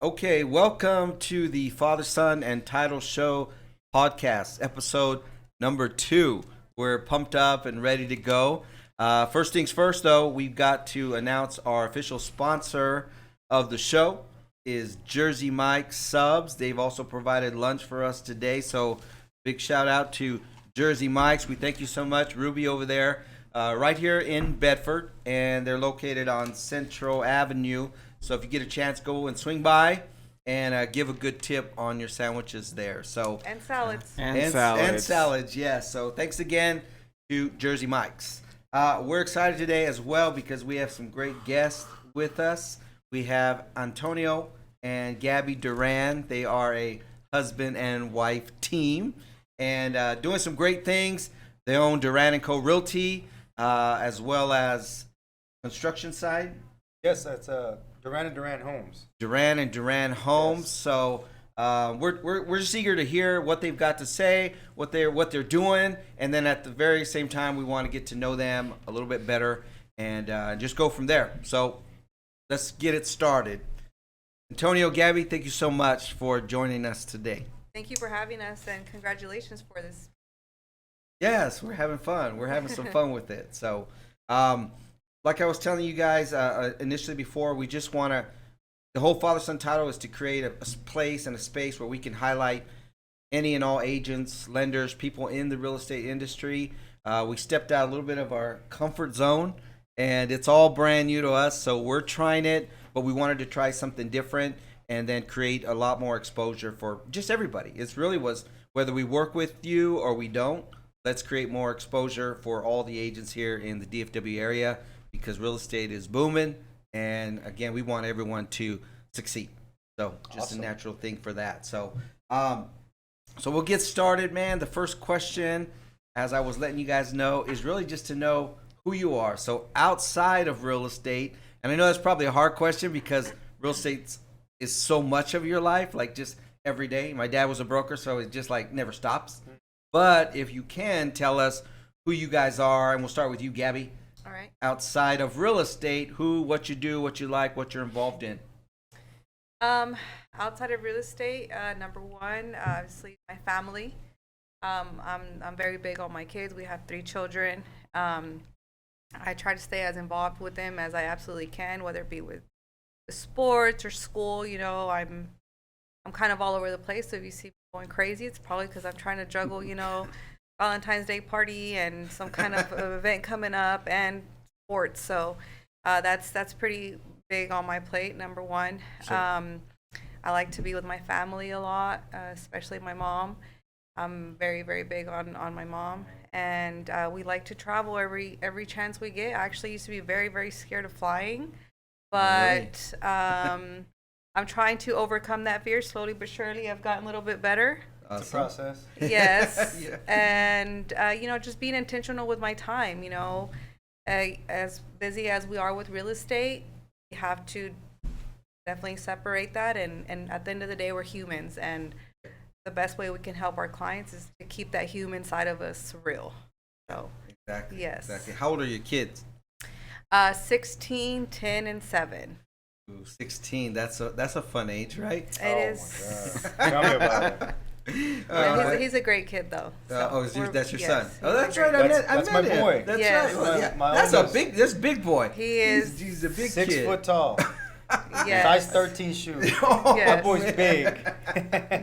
Okay, welcome to the Father, Son, and Title Show podcast, episode number 2. We're pumped up and ready to go. First things first, though, we've got to announce our official sponsor of the show is Jersey Mike's Subs. They've also provided lunch for us today, so big shout out to Jersey Mike's. We thank you so much, Ruby over there, right here in Bedford, and they're located on Central Avenue. So if you get a chance, go and swing by and give a good tip on your sandwiches there. So and salads. And salads, yes. So thanks again to Jersey Mike's. We're excited today as well because we have some great guests with us. We have Antonio and Gabby Duran. They are a husband and wife team and doing some great things. They own Duran Realty as well as construction side. Yes, that's Duran and Duran Homes. Duran and Duran Homes. Yes. So we're just eager to hear what they've got to say, what they're doing, and then at the very same time, we want to get to know them a little bit better and just go from there. So let's get it started. Antonio, Gabby, thank you so much for joining us today. Thank you for having us, and congratulations for this. Yes, we're having fun. We're having some fun with it. So, like I was telling you guys initially before, we just want to, the whole Father Son title is to create a place and a space where we can highlight any and all agents, lenders, people in the real estate industry. We stepped out a little bit of our comfort zone, and it's all brand new to us, so we're trying it, but we wanted to try something different and then create a lot more exposure for just everybody. It really was, whether we work with you or we don't, let's create more exposure for all the agents here in the DFW area, because real estate is booming, and again, we want everyone to succeed. So just awesome. A natural thing for that. So so we'll get started, man. The first question, as I was letting you guys know, is really just to know who you are. So outside of real estate, and I know that's probably a hard question because real estate is so much of your life, like just every day. My dad was a broker, so it just like never stops. But if you can tell us who you guys are, and we'll start with you, Gabby. All right. Outside of real estate, what you do, what you like, what you're involved in. Outside of real estate, number one, obviously my family. I'm very big on my kids. We have 3 children. I try to stay as involved with them as I absolutely can, whether it be with the sports or school. You know, I'm kind of all over the place. So if you see me going crazy, it's probably because I'm trying to juggle, Valentine's Day party and some kind of event coming up and sports. So that's pretty big on my plate, number one. Sure. I like to be with my family a lot, especially my mom. I'm very, very big on my mom. And we like to travel every chance we get. I actually used to be very, very scared of flying. But I'm trying to overcome that fear slowly but surely. I've gotten a little bit better. It's a process. Yes. Yeah. And, just being intentional with my time, as busy as we are with real estate, we have to definitely separate that. And at the end of the day, we're humans. And the best way we can help our clients is to keep that human side of us real. So, Exactly. yes. Exactly. How old are your kids? 16, 10, and 7. Ooh, 16. That's a fun age, right? It is. My God. Tell me about it. He's a great kid, though. So That's your yes, son. he's Oh, a that's great right. kid. That's I met my him. boy. That's Yes. right. Well, yeah. My That's oldest. that's big boy. He is. He's a big 6 kid. foot tall. Yes. Size 13 shoes. Oh, Yes. That boy's man. big.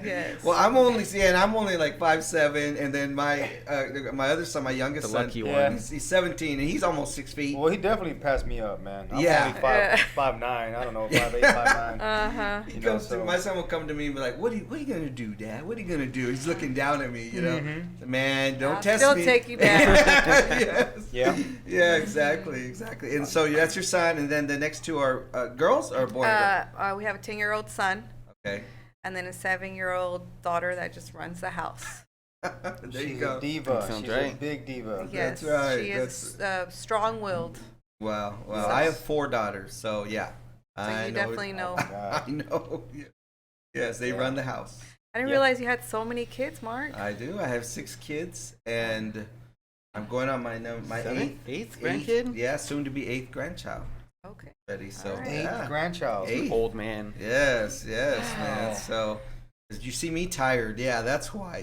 Yes. Well, I'm only like 5'7", and then my other son, my youngest The son, lucky Yeah. one. he's 17, and he's almost 6 feet. Well, he definitely passed me up, man. I'm Yeah. only Yeah. 5'9". I don't know, 5'8", 5'9". Uh-huh. He comes to, my son will come to me and be like, what are you gonna do, Dad? What are you gonna do? He's looking down at me, Man, don't I'll test still me. take you down. Yes. Yeah. Yeah, exactly. And so that's your son, and then the next 2 are girls or boy? We have a 10-year-old son Okay. and then a 7-year-old daughter that just runs the house. There you She's go. a diva. Sounds She's a right. big diva. Yes, right. she is strong-willed. Wow. Well, So- I have 4 daughters, so yeah. So I you know definitely it. know. Oh, my God. I know. Yes, they run the house. I didn't Yeah. realize you had so many kids, Mark. I do. I have 6 kids, and I'm going on my Seventh? Eighth grandkid? Yeah, soon to be 8th grandchild. Okay. Ready. So All right. Eighth grandchild. Eight. Old man. Yes, Wow. man. So, you see me tired? Yeah, that's why.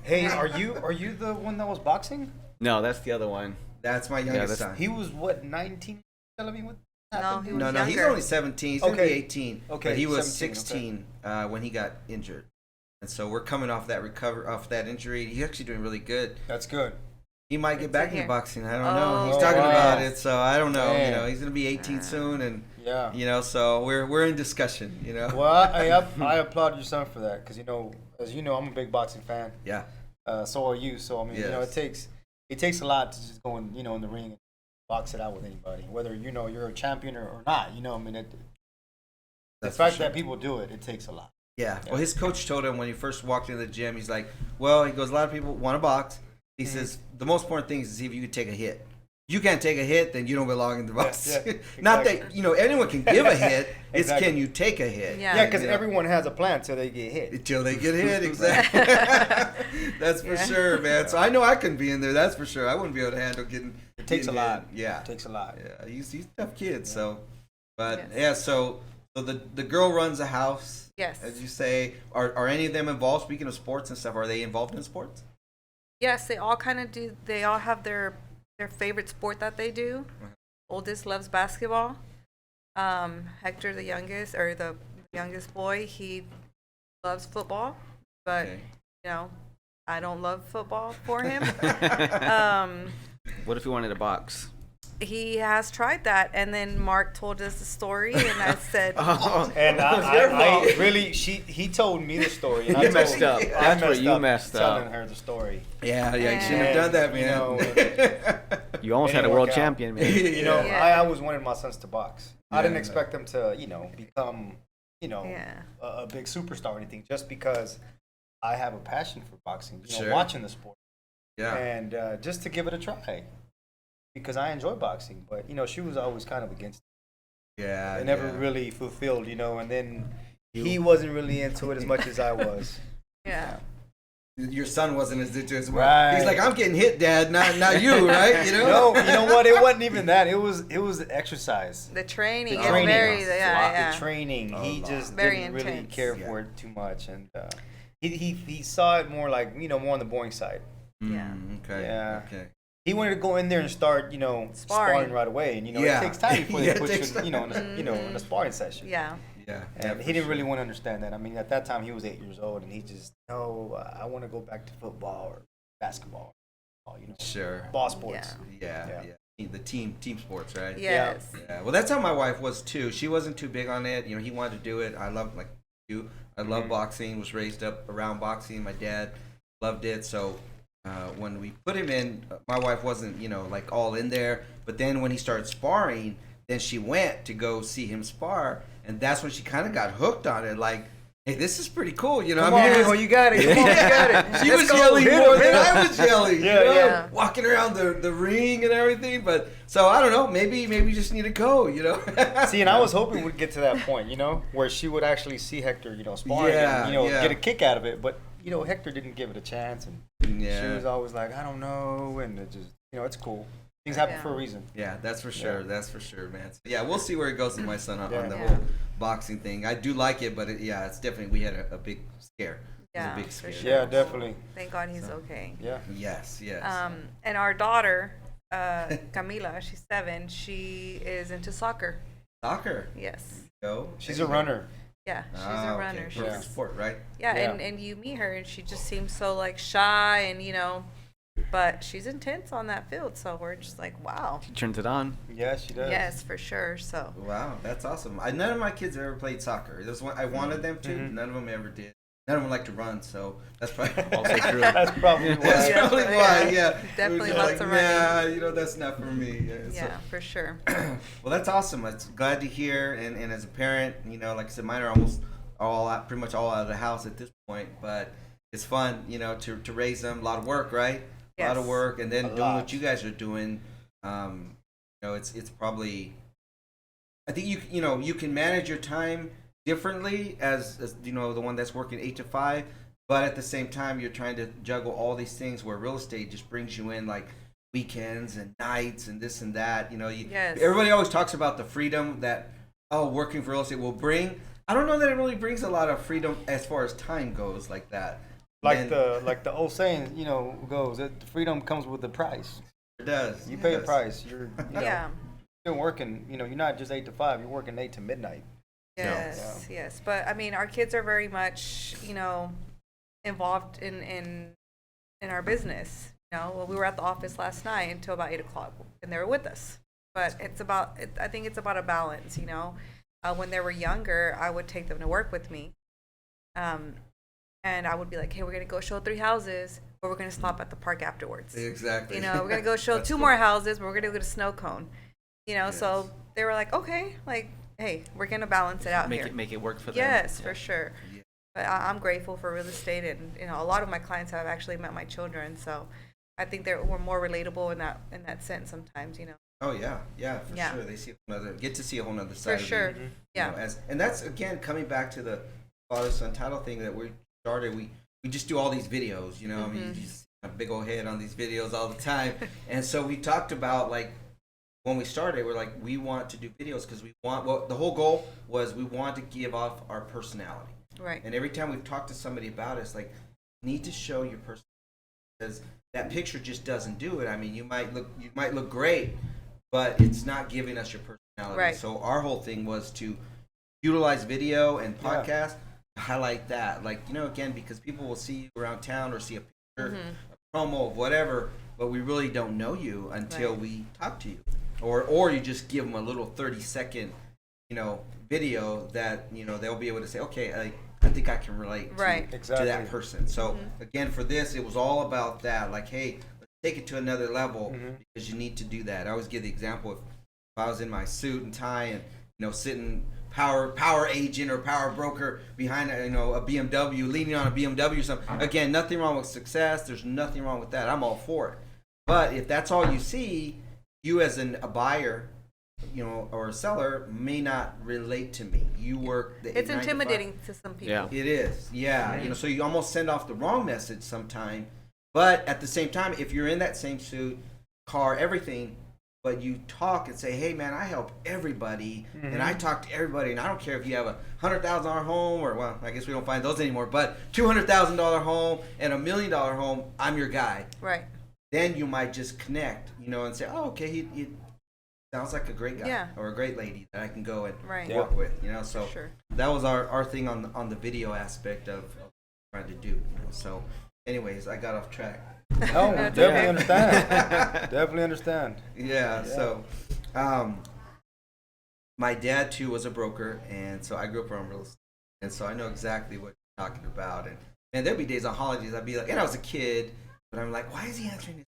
Hey, are you the one that was boxing? No, that's the other one. That's my youngest that's- son. He was what, 19? Tell me what No, happened. he was No, he's younger. only 17. He's gonna be Okay. 18. Okay, but he was 17, 16 when he got injured, and so we're coming off that injury. He's actually doing really good. That's good. He might Good get to back into hear. boxing. I don't know. He's Oh, talking wow. about it, so I don't know. Man. He's gonna be 18 soon, and Yeah. so we're in discussion. Well, I applaud your son for that because as you know, I'm a big boxing fan. Yeah. So are you. So I mean, Yes. it takes a lot to just go in the ring and box it out with anybody, whether you're a champion or not. I mean, the That's fact for sure. that people do it takes a lot. Yeah. Well, his coach told him when he first walked into the gym, he's like, well, he goes, a lot of people want to box. He says, the most important thing is to see if you can take a hit. You can't take a hit, then you don't belong in the box. yeah, Not that, exactly. anyone can give a hit. It's Exactly. can you take a hit? Yeah. Yeah, because You know? everyone has a plan till they get hit. Until they get hit, exactly. That's for sure, man. So I know I couldn't be in there. That's for sure. I wouldn't be able to handle getting. It takes a getting lot. hit. Yeah, It takes a lot. yeah. He's a tough kid. So, but Yes. yeah. So the girl runs a house. Yes. As you say, are any of them involved? Speaking of sports and stuff, are they involved in sports? Yes, they all kind of do. They all have their favorite sport that they do. Oldest loves basketball. Hector, the youngest, or the youngest boy, he loves football. But Okay. I don't love football for him. um, What if you wanted a box? he has tried that, and then Mark told us the story, and I said, Oh, And Your fault. I really, he told me the story. And You I messed told- up. I That's where you messed telling up. her the story. Yeah, you shouldn't have And, done that, man. You almost It had a didn't world work out. champion, man. Yeah. I always wanted my sons to box. I didn't Yeah. expect them to, become, yeah, a big superstar or anything, just because I have a passion for boxing, Sure. watching the sport, Yeah. and just to give it a try, because I enjoy boxing. But she was always kind of against Yeah. it. It never yeah. really fulfilled, and then he wasn't really into it as much as I was. yeah. Your son wasn't as into it as well. Right. He's like, I'm getting hit, Dad, not you, right? No, you know what? It wasn't even that. It was the exercise. The training The is training. very, The yeah. training. He just Very didn't really intense. care Yeah. for it too much, and he saw it more like more on the boring side. Yeah. Okay. Yeah. Okay. He wanted to go in there and start sparring Sparring. right away, and Yeah. it takes time before Yeah, they it put takes you in a sparring session. Yeah. Yeah. And he didn't really want to understand that. I mean, at that time he was 8 years old, and he just I want to go back to football or basketball, Sure. ball sports. Yeah. Yeah. The team sports, right? Yes. Yeah. Well, that's how my wife was too. She wasn't too big on it. He wanted to do it. I love you. I love Mhm. boxing. Was raised up around boxing. My dad loved it. So when we put him in, my wife wasn't like all in there. But then when he started sparring, then she went to go see him spar, and that's when she kind of got hooked on it. Like, hey, this is pretty cool. Come I on, mean, it Mijo, was- you got it. Come on, you got it. She Let's was go. yelling Hit more him, than hit him. I was yelling. Yeah, yeah. Walking around the ring and everything. But so I don't know. Maybe you just need to go. See, and I was hoping we'd get to that point, where she would actually see Hector, sparring, Yeah, and, yeah. get a kick out of it. But Hector didn't give it a chance, and she Yeah. was always like, I don't know, and it just, it's cool. Things happen Yeah. for a reason. Yeah, that's for sure. Yeah. That's for sure, man. So, yeah, we'll see where it goes with my son on Yeah. the Yeah. whole boxing thing. I do like it, but it's definitely we had a big scare. Yeah, it was a big for scare. sure. Yeah, definitely. Thank God he's So. okay. Yeah. Yes. And our daughter, Camila, she's 7. She is into soccer. Soccer. Yes. Go. She's a runner. Yeah, she's Ah, a okay. runner. Perfect Yeah. sport, right? Yeah, Yeah. and you meet her and she just seems so like shy and but she's intense on that field. So we're just like, wow. She turns it on. Yeah, she does. Yes, for sure. So Wow, that's awesome. None of my kids ever played soccer. This one I wanted them to. Mhm. None of them ever did. None of them like to run, so that's probably Also true. That's probably why. That's Yeah. probably why. Yeah, Definitely It was lots of running. Nah, that's not for me. Yeah, so- yeah, for sure. Well, that's awesome. It's glad to hear. And as a parent, like I said, mine are almost pretty much all out of the house at this point. But it's fun, to raise them. A lot of work, right? A lot of Yes. work, and then A doing lot. what you guys are doing. It's probably. I think you can manage your time differently as the one that's working 8 to 5. But at the same time, you're trying to juggle all these things where real estate just brings you in like weekends and nights and this and that. Yes. Everybody always talks about the freedom that working for real estate will bring. I don't know that it really brings a lot of freedom as far as time goes like that. Like the old saying, goes that freedom comes with the price. It does. You pay a price. You're Yeah. still working. You're not just 8 to 5. You're working 8 to midnight. Yes, yes. But I mean, our kids are very much, involved in our business. Well, we were at the office last night until about 8 o'clock, and they were with us. But I think it's about a balance. When they were younger, I would take them to work with me, and I would be like, "Hey, we're gonna go show 3 houses, but we're gonna stop at the park afterwards. Exactly. We're gonna go show 2 cool. more houses, but we're gonna go to snow cone. Yes. So they were like, okay, like, hey, we're gonna balance it out here. Make it work for them. Yes, Yeah. for sure. Yeah. But I'm grateful for real estate, and a lot of my clients have actually met my children, so I think we're more relatable in that sense sometimes. Oh yeah, for Yeah. sure. They get to see a whole nother side. For sure. Of you, Yeah. And that's again coming back to the father son title thing that we started. We just do all these videos. I mean, you just see a big old head on these videos all the time. And so we talked about like when we started, we're like we want to do videos because the whole goal was we want to give off our personality. Right. And every time we've talked to somebody about it, it's like you need to show your personality because that picture just doesn't do it. I mean, you might look great, but it's not giving us your personality. Right. So our whole thing was to utilize video and podcast to highlight that. Like, again, because people will see you around town or see a picture, a promo of whatever, but we really don't know you until we talk to you. Or you just give them a little 30-second, video that, they'll be able to say, okay, I think I can relate to that person. So again, for this, it was all about that. Like, hey, let's take it to another level because you need to do that. I always give the example if I was in my suit and tie and sitting power agent or power broker behind a BMW, leaning on a BMW or something. Again, nothing wrong with success. There's nothing wrong with that. I'm all for it. But if that's all you see, you as a buyer, or a seller may not relate to me. You work the It's intimidating to some people. Yeah. It is, yeah. So you almost send off the wrong message sometime. But at the same time, if you're in that same suit, car, everything, but you talk and say, hey man, I help everybody and I talk to everybody, and I don't care if you have a $100,000 home or, well, I guess we don't find those anymore, but $200,000 home and $1 million home, I'm your guy. Right. Then you might just connect, and say, oh, okay, he sounds like a great guy or a great lady that I can go and work with, So that was our thing on the video aspect of trying to do, So, anyways, I got off track. No, definitely understand. Definitely understand. Yeah. So, my dad too was a broker, and so I grew up around real estate, and so I know exactly what you're talking about. And there'd be days on holidays I'd be like, and I was a kid, but I'm like, why is he answering this?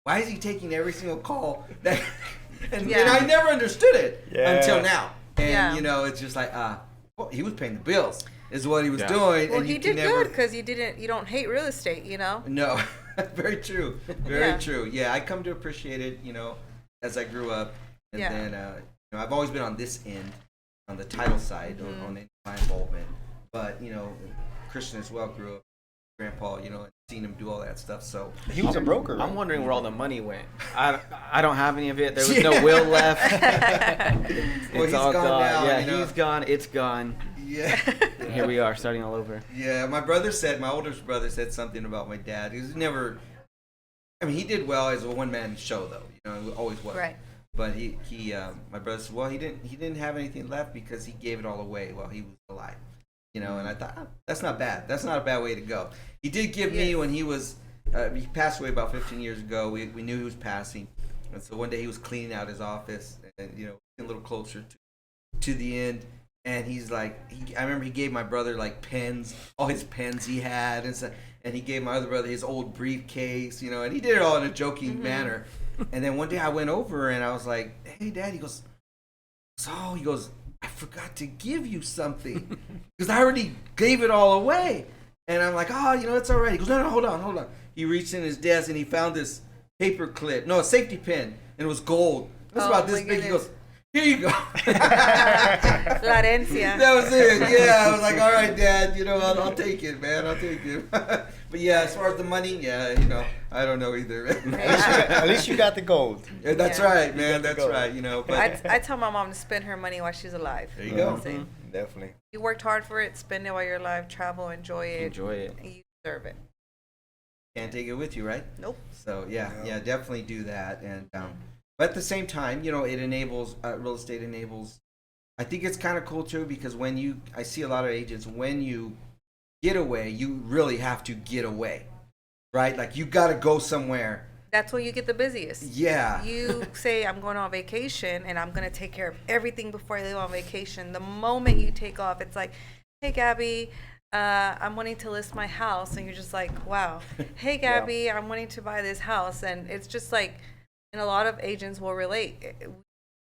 Why is he taking every single call? And I never understood it until now. And it's just like, well, he was paying the bills, is what he was doing. Well, and he did good because you don't hate real estate, No, very true, very true. Yeah, I come to appreciate it, as I grew up, and then I've always been on this end, on the title side, on the involvement. But Christian as well grew up, Grandpa, and seen him do all that stuff. So he was a broker. Right? I'm wondering where all the money went. I don't have any of it. There was no will left. Well, he's all gone now. Yeah, he's gone. It's gone. Yeah. And here we are, starting all over. Yeah, my oldest brother said something about my dad. He was never. I mean, he did well as a one-man show, though. It always was. Right. But he my brother said, well, he didn't have anything left because he gave it all away while he was alive. And I thought, that's not bad. That's not a bad way to go. He did give me when he was, he passed away about 15 years ago. We knew he was passing. And so one day he was cleaning out his office and, a little closer to the end. And he's like, I remember he gave my brother like pens, all his pens he had. And he gave my other brother his old briefcase, and he did it all in a joking manner. And then one day I went over and I was like, hey, Dad, he goes, I forgot to give you something because I already gave it all away. And I'm like, it's all right. He goes, no, hold on. He reached in his desk and he found this paper clip. No, a safety pin. And it was gold. It was about this big. He goes, Here you go. La herencia. That was it. Yeah, I was like, all right, Dad. I'll take it, man. I'll take it. But yeah, as far as the money, yeah, I don't know either. At least you got the gold. Yeah, that's Yeah. right, man. That's right. But I tell my mom to spend her money while she's alive. there you go. Mhm. Definitely. You worked hard for it, spend it while you're alive, travel, enjoy it. Enjoy it. And you deserve it. Can't take it with you, right? Nope. So yeah, No. yeah, definitely do that. And but at the same time, it enables real estate enables. I think it's kind of cool too because I see a lot of agents when you get away, you really have to get away, right? Like you got to go somewhere. That's when you get the busiest. Yeah. You say, I'm going on vacation and I'm going to take care of everything before I leave on vacation. The moment you take off, it's like, hey, Gabby, I'm wanting to list my house. And you're just like, wow. Hey, Gabby, I'm wanting to buy this house. And it's just like, and a lot of agents will relate. We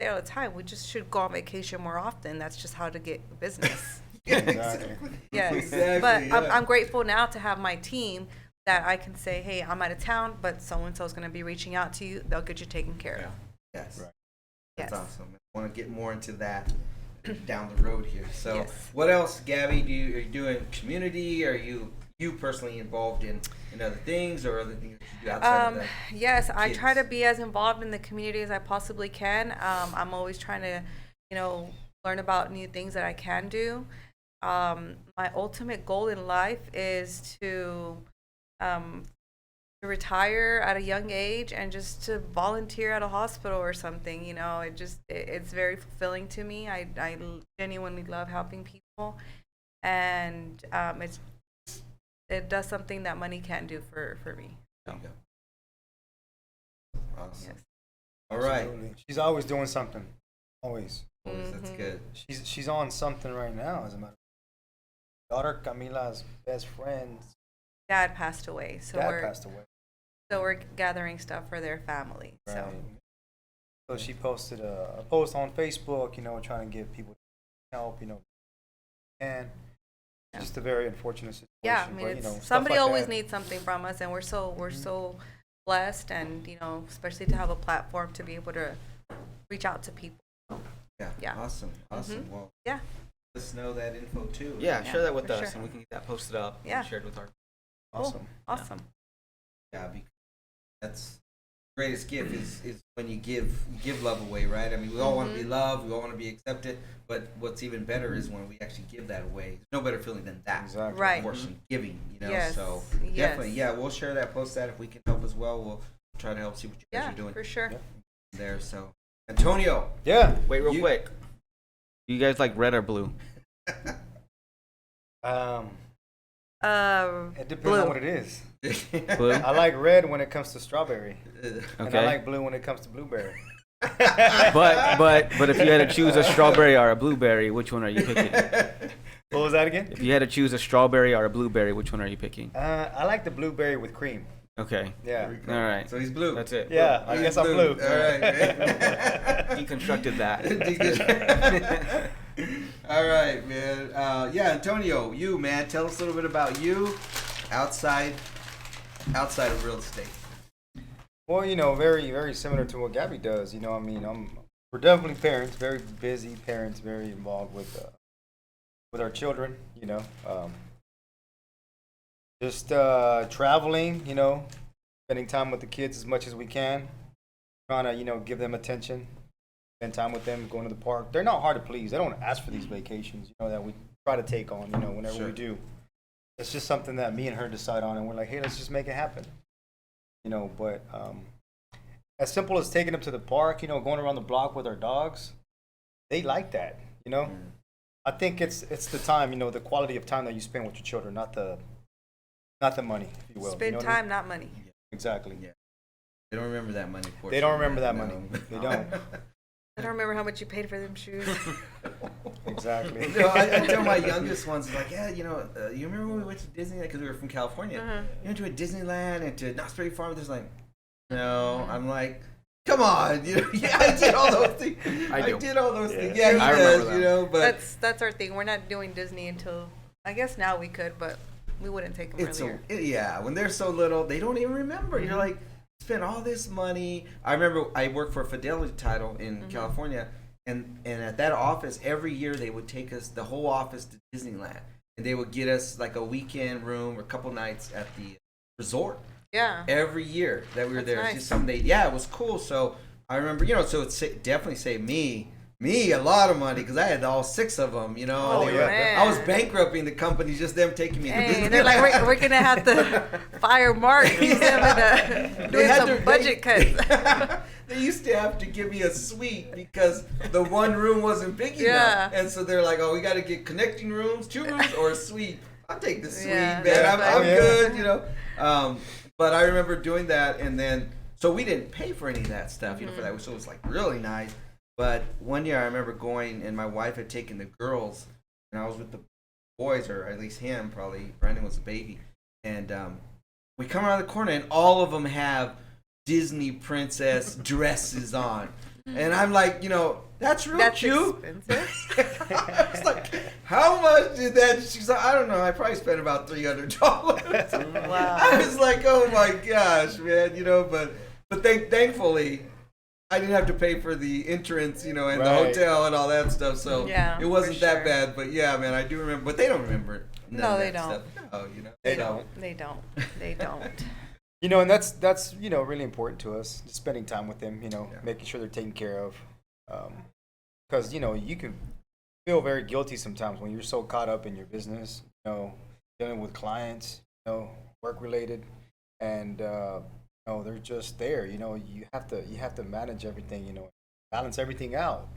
say all the time, we just should go on vacation more often. That's just how to get business. Exactly. Yes. Exactly, But yeah. I'm grateful now to have my team that I can say, hey, I'm out of town, but so-and-so is going to be reaching out to you. They'll get you taken care of. Yes. Right. That's Yes. awesome. I want to get more into that down the road here. So, Yes. what else, Gabby? Are you doing community? Are you personally involved in other things or other things that you do outside of that? Yes, I try kids. to be as involved in the community as I possibly can. I'm always trying to, learn about new things that I can do. My ultimate goal in life is to retire at a young age and just to volunteer at a hospital or something. It's very fulfilling to me. I genuinely love helping people, and it does something that money can't do for me. There you go. Awesome. Yes. All right. Absolutely. She's always doing something. Always. That's Mhm. good. She's on something right now, as a matter of fact. Daughter Camila's best friend's Dad passed away, so dad passed away. we're gathering stuff for their family. Right. So So she posted a post on Facebook, trying to give people help, and Yeah. just a very unfortunate situation. yeah, I mean, but, it's, stuff somebody like always that. needs something from us, and we're so blessed, and especially to have a platform to be able to reach out to people. Yeah. Yeah. Awesome. Awesome. Well, Yeah. let us know that info too. Yeah, Yeah, share that with for us, sure. and we can get that posted up Yeah. and shared with our. Awesome. Cool. Awesome. Yeah. Because that's the greatest gift is when you give love away, right? I mean, we all want to be loved, we all want to be accepted, but what's even better is when we actually give that away. There's no better feeling than that. Exactly. Right. Of course, giving, Yes. So Yes. definitely, yeah, we'll share that, post that if we can help as well. We'll try to help see what you guys Yeah, are doing for sure. Yeah. there. So, Antonio, Yeah. Wait, real You- quick. Do you guys like red or blue? It depends Blue. on what it is. Blue. I like red when it comes to strawberry, and I Okay. like blue when it comes to blueberry. But if you had to choose a strawberry or a blueberry, which one are you picking? What was that again? If you had to choose a strawberry or a blueberry, which one are you picking? I like the blueberry with cream. Okay. Yeah. All right. So he's blue. That's it. Yeah, I He's guess I'm blue. All right, man. Deconstructed that. All right, man. Yeah, Antonio, you, man, tell us a little bit about you outside of real estate. Well, very, very similar to what Gabby does. We're definitely parents, very busy parents, very involved with our children. Just traveling. Spending time with the kids as much as we can. Trying to give them attention, spend time with them, going to the park. They're not hard to please. They don't ask for these vacations. That we try to take on. Whenever Sure. we do. It's just something that me and her decide on, and we're like, hey, let's just make it happen. But as simple as taking them to the park, going around the block with our dogs, they like that. I think it's the time, the quality of time that you spend with your children, not the money, if you will. Spend what I mean? time, not money. Exactly. Yeah. They don't remember that money portion. They don't remember that No. money. They don't. I don't remember how much you paid for them shoes. Exactly. I tell my youngest ones, like, yeah, you remember when we went to Disneyland because we were from California? Uh-huh. You went to a Disneyland and to Knott's Berry Farm. There's like, no. I'm like, come on, yeah, I did all those things. I do. did all those things. Yeah. Yeah, he I remember does, them. but That's our thing. We're not doing Disney until, I guess now we could, but we wouldn't take them earlier. yeah, when they're so little, they don't even remember. You're like, spent all this money. I remember I worked for a Fidelity title in California, and at that office every year they would take us the whole office to Disneyland, and they would get us like a weekend room or a couple nights at the resort. Yeah. Every year that we were That's there, nice. it's just something it was cool. So I remember, so it definitely saved me a lot of money because I had all 6 of them. Oh, and man. I was bankrupting the company, just them taking me to Hey, Disneyland. they're like, we're gonna have to fire Mark. He's doing some budget cuts. They used to have to give me a suite because the one room wasn't big Yeah. enough, and so they're like, "Oh, we got to get connecting rooms, 2 rooms, or a suite." I'll take the suite, Yeah, man. I'm that's good, But I remember doing that, and then so we didn't pay for any of that stuff, for Mm-hmm. that. So it was like really nice. But one year I remember going, and my wife had taken the girls, and I was with the boys, or at least him, probably. Brandon was a baby, and we come around the corner, and all of them have Disney princess dresses on, and I'm like, that's real cute. Expensive. I was like, how much did that? She's like, I don't know. I probably spent about $300. Wow. I was like, oh my gosh, man, but thankfully, I didn't have to pay for the entrance, and the Right. hotel and all that stuff. So Yeah, it wasn't for that sure. bad. But yeah, man, I do remember. But they don't remember it. No, they don't. No, They So, don't. They don't. They don't. And that's really important to us, just spending time with them, Yeah. making sure they're taken care of. Because, you can feel very guilty sometimes when you're so caught up in your business, dealing with clients, work related, and, they're just there, you have to manage everything, balance everything out.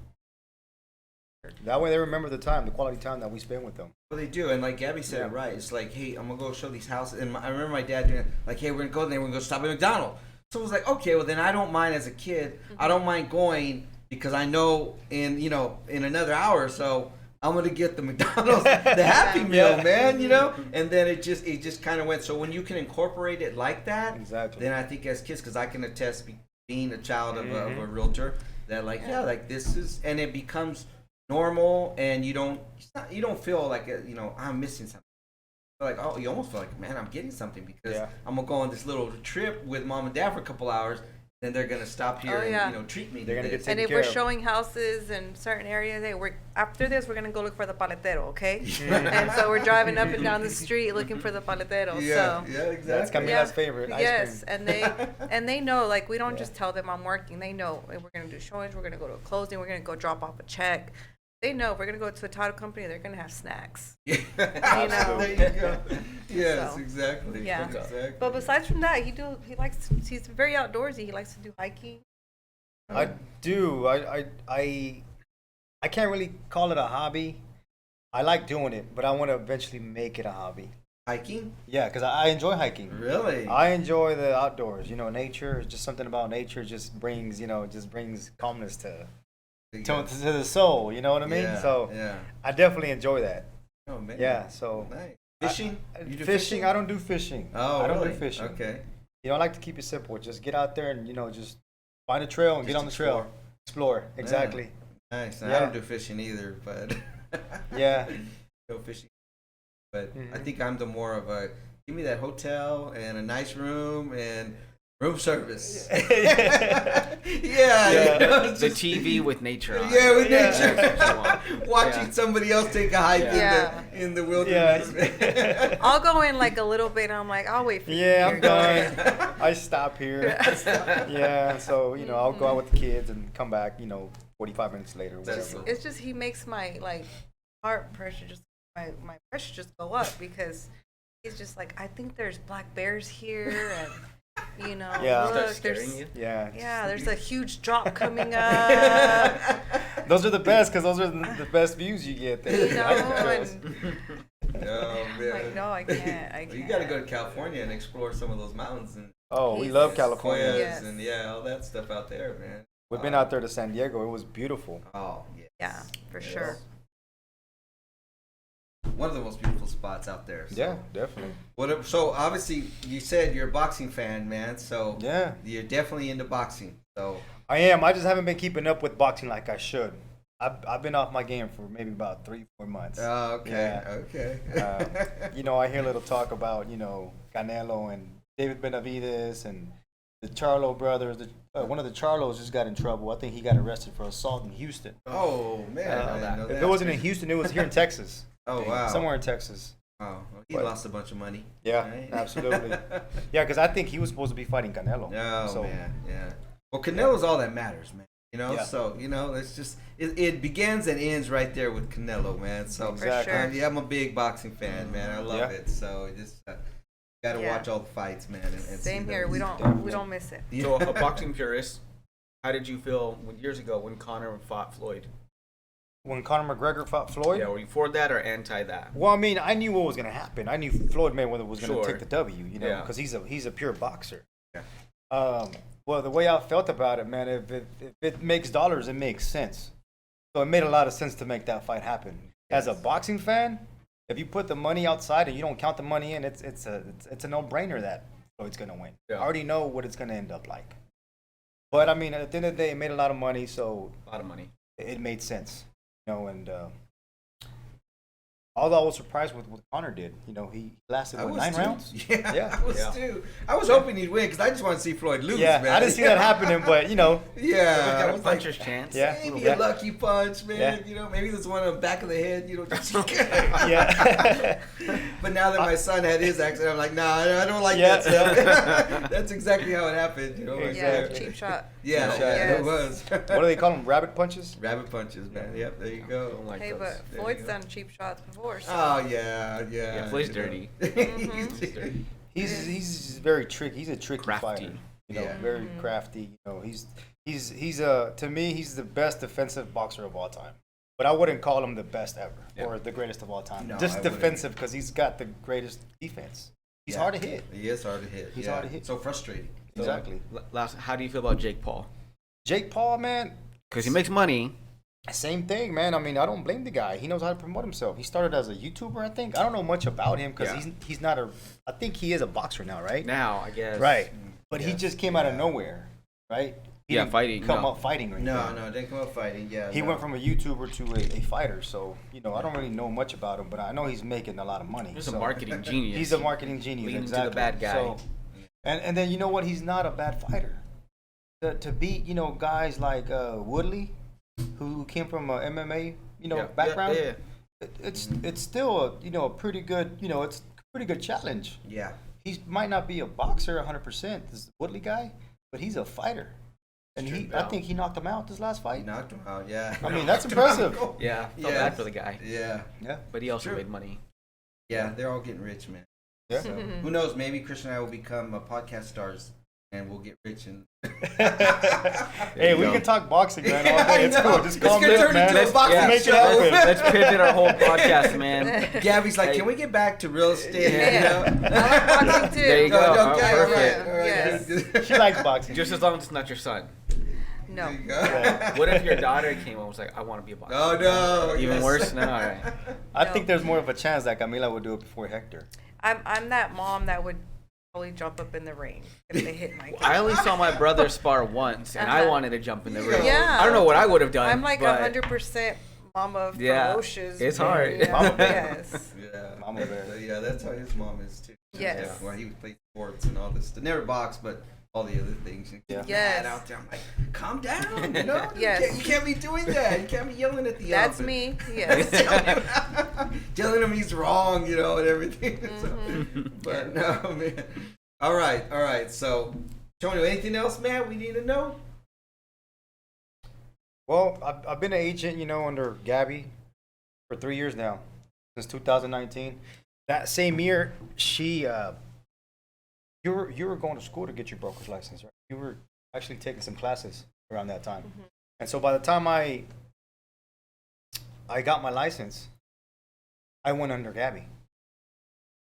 That way they remember the quality time that we spend with them. Well, they do, and like Gabby said Yeah. it right. It's like, hey, I'm gonna go show these houses, and I remember my dad doing it, like, hey, we're gonna go there, we're gonna go stop at McDonald's. So it was like, okay, well then I don't mind as a kid. I don't mind going because I know in another hour or so I'm gonna get the McDonald's, the Happy Meal, Yeah. man, and then it just kind of went. So when you can incorporate it like that, Exactly. then I think as kids, because I can attest being a child of Mm-hmm. a realtor, that like like this is, and it becomes normal, and you don't feel like I'm missing something. Like, oh, you almost feel like, man, I'm getting something because Yeah. I'm gonna go on this little trip with mom and dad for a couple hours. Then they're gonna stop here Oh, yeah. and treat me. They're gonna to get this. And if care we're of. showing houses in certain areas, hey, after this we're gonna go look for the paletero, okay? And so we're driving up and down the street looking for the paletero. Yeah, So yeah, exactly. That's Camila's favorite ice yes, cream. and they know, like, we don't Yeah. just tell them I'm working. They know, hey, we're gonna do showings, we're gonna go to a closing, we're gonna go drop off a check. They know if we're gonna go to a title company, they're gonna have snacks. Yeah. know. There you go. Yes, So, exactly. yeah. Exactly. But besides from that, he's very outdoorsy. He likes to do hiking. I do. I can't really call it a hobby. I like doing it, but I want to eventually make it a hobby. Hiking? Yeah, because I enjoy hiking. Really? I enjoy the outdoors. Nature. Just something about nature just brings calmness to the soul. You know what I mean? Yeah, So yeah. I definitely enjoy that. Oh man. Yeah. So Nice. Fishing? You do fishing. I don't do fishing. Oh, I don't really? do fishing. Okay. I like to keep it simple. Just get out there and just find a trail and Just get on the trail. Explore. Exactly. Nice. I Yeah. don't do fishing either, but Yeah. no fishing. But I Mhm. think I'm the more of a give me that hotel and a nice room and room service. yeah, it's The just- TV with nature on. Yeah, with Yeah. nature. That's what you want. Watching Yeah. somebody else take a hike Yeah. in the wilderness. I'll go in like a little bit. I'm like, I'll wait for you. Yeah, I'm You're going. done. I stop here. Yeah, so I'll go out with the kids and come back 45 minutes later. That's Whatever. It's just he makes my heart pressure my pressure just go up because he's just like, I think there's black bears here, and Yeah. Start look, scaring there's you. Yeah. there's a huge drop coming up. Those are the best because those are the best views you get there. And Oh I'm man. like, no, I can't. Well, you got to go to California and explore some of those mountains and Oh, we love Yes. California. Sequoias Yes. and all that stuff out there, man. We've been out there to San Diego. It was beautiful. Oh, yeah. Yeah, for Yes. sure. One of the most beautiful spots out there. So. Yeah, definitely. So obviously you said you're a boxing fan, man. So Yeah, you're definitely into boxing. So I am. I just haven't been keeping up with boxing like I should. I've been off my game for maybe about 3-4 months. okay, Yeah. okay. I hear little talk about Canelo and David Benavidez and the Charlo brothers. One of the Charlos just got in trouble. I think he got arrested for assault in Houston. Oh man, I didn't know If that. it wasn't in Houston, it was here in Texas. Oh wow, Somewhere in Texas. Oh, well, he But- lost a bunch of money. Yeah, right? absolutely. Yeah, because I think he was supposed to be fighting Canelo. Oh So, man, yeah. Well, Canelo's all that matters, man. You know, Yeah. so it's just it begins and ends right there with Canelo, man. So Exactly. sure. yeah, I'm a big boxing fan, man. I love Yeah. it. So just gotta Yeah. watch all the fights, man. And Same see here. those. We Definitely. don't miss it. Yeah. So, a boxing purist, how did you feel years ago when Conor fought Floyd? when Conor McGregor fought Floyd, Yeah, were you for that or anti that? well, I mean, I knew what was going to happen. I knew Floyd Mayweather was going to Sure. take the W, you know, Yeah. because he's a pure boxer. Yeah. Well, the way I felt about it, man, if it makes dollars, it makes sense. So it made a lot of sense to make that fight happen. As a Yes. boxing fan, if you put the money outside and you don't count the money in, it's a no-brainer that Floyd's going to win. Yeah. I already know what it's going to end up like. But I mean, at the end of the day, it made a lot of money, so A lot of money. it made sense, you know. And although I was surprised with what Conor did, you know, he lasted I what, was 9 too. rounds. Yeah, Yeah. I was Yeah. too. I was hoping he'd win because I just want to see Floyd lose. Yeah, man. I didn't see that happening, but you know, Yeah, I Got a was puncher's like, chance. Yeah. maybe Yeah. a lucky punch, man. Yeah. You know, maybe there's one on the back of the head. You know, just yeah. But now that my son had his accident, I'm like, nah, I don't like Yeah. that stuff. That's exactly how it happened. You know, like, Yeah, Exactly. cheap shot. yeah, Cheap yeah, shot. it was. What do they call them? Rabbit punches? Rabbit punches, man. Yep, there you go. Don't like Hey, those. but There Floyd's you go. done cheap shots before. So. Oh yeah, yeah. Yeah, Floyd's you know. dirty. He's dirty. He's very tricky. He's a tricky Crafty. fighter. You know, Yeah. very crafty. You know, he's to me he's the best defensive boxer of all time. But I wouldn't call him the best ever Yeah. or the greatest of all time. No, I Just wouldn't. defensive because he's got the greatest defense. He's Yeah. hard to hit. He is hard to hit. He's yeah. hard to hit. So frustrating. Exactly. Last, how do you feel about Jake Paul? Jake Paul, man, Because he makes money. same thing, man. I mean, I don't blame the guy. He knows how to promote himself. He started as a YouTuber, I think. I don't know much about him because Yeah. he's not a. I think he is a boxer now, right? Now, I guess. Right. But he Yes. just came out of Yeah. nowhere, right? He Yeah, didn't fighting, Come no. up fighting or No, anything. no, didn't come up fighting. Yeah. He no. went from a YouTuber to a fighter, so you know I don't really know much about him, but I know he's making a lot of money. He's so. a marketing genius. He's a marketing genius, Leading to exactly. the bad guy. So, and then you know what? He's not a bad fighter. To beat guys like Woodley, who came from a MMA background. Yeah. It's still a pretty good it's a pretty good challenge. Yeah. He might not be a boxer 100%, this Woodley guy, but he's a fighter. And True. I think he knocked him out this last He fight. knocked him out. Yeah. I mean, that's impressive. Yeah, felt Yes. bad for the guy. Yeah. Yeah. But he also True. made money. Yeah. They're all getting rich, man. Yeah. So, who knows? Maybe Christian and I will become podcast stars, and we'll get rich and. Hey, you we go. can talk boxing, man, all Yeah, I day. It's know. cool. Just It's calm gonna down, turn man. into a boxing Make it show. happen. Let's pivot our whole podcast, man. Gabby's like, Hey. can we get back to real estate? Yeah. You know? I like boxing too. There you go. No, Oh, okay, perfect. all right. Yes. She likes boxing. Just as long as it's not your son. No. There you go. Yeah. What if your daughter came and was like, I want to be a boxer? Oh no! Even yes. worse? No, all right. I No. think there's more of a chance that Camila would do it before Hector. I'm that mom that would probably jump up in the ring if they hit my kid. I only saw my brother spar once, and I Uh-huh. wanted to jump in the ring. Yeah. I don't know what I would have done. I'm like but 100% mama Yeah, ferocious. it's hard. you know? Mama bear. Yes. Yeah. Mama bear. Yeah, that's how his mom is too. Yes. Yeah, well, he would play sports and all this stuff. Never boxed, but all the other things. And Yeah. get Yes. mad out there. I'm like, calm down. You know? Yes. You can't be doing that. You can't be yelling at the That's elephant. me. Yes. Telling him he's wrong, and everything. So, Mm-hmm. but no, man. All right. So, Tony, anything else, man? We need to know. Well, I've been an agent, under Gabby for 3 years now, since 2019. That same year, she, you were going to school to get your broker's license, right? You were actually taking some classes around that time. Mhm. And so by the time I got my license, I went under Gabby.